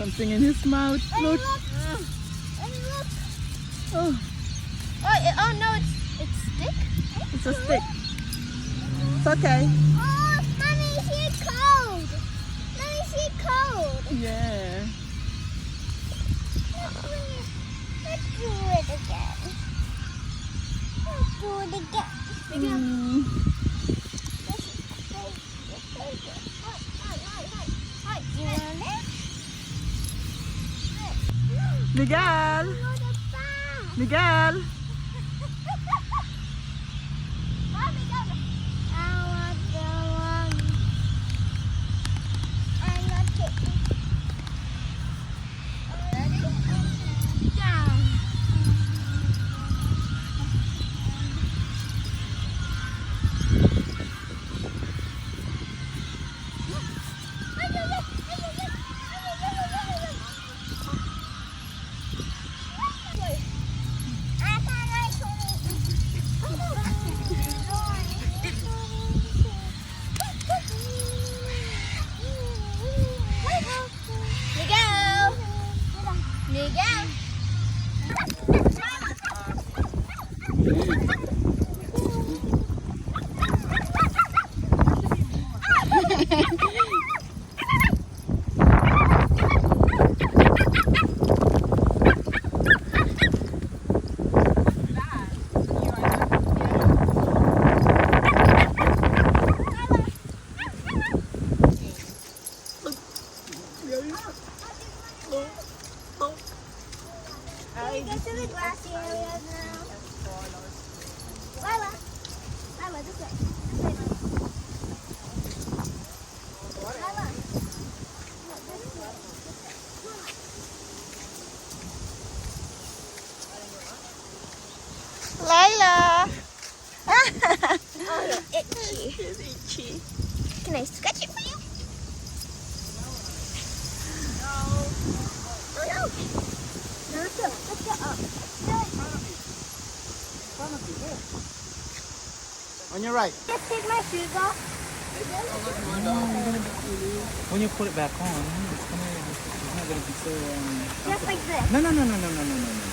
something in his mouth. Look. And look. Oh, Oh no, it's stick. it's a stick. It's okay. Oh, mommy, she's cold. Mommy, she's cold. Yeah. Let's do it again. Let's do it again. Mm. You want it? Miguel. Miguel. Can we get to the grassy areas now? Lyla, this way. Lyla. No, this way. Lyla. Oh, you're itchy. It's itchy. Can I scratch it for you? No. Oh no. Let's go up. On your right. Just take my shoes off. When you put it back on, it's not going to be so. Just like this. No.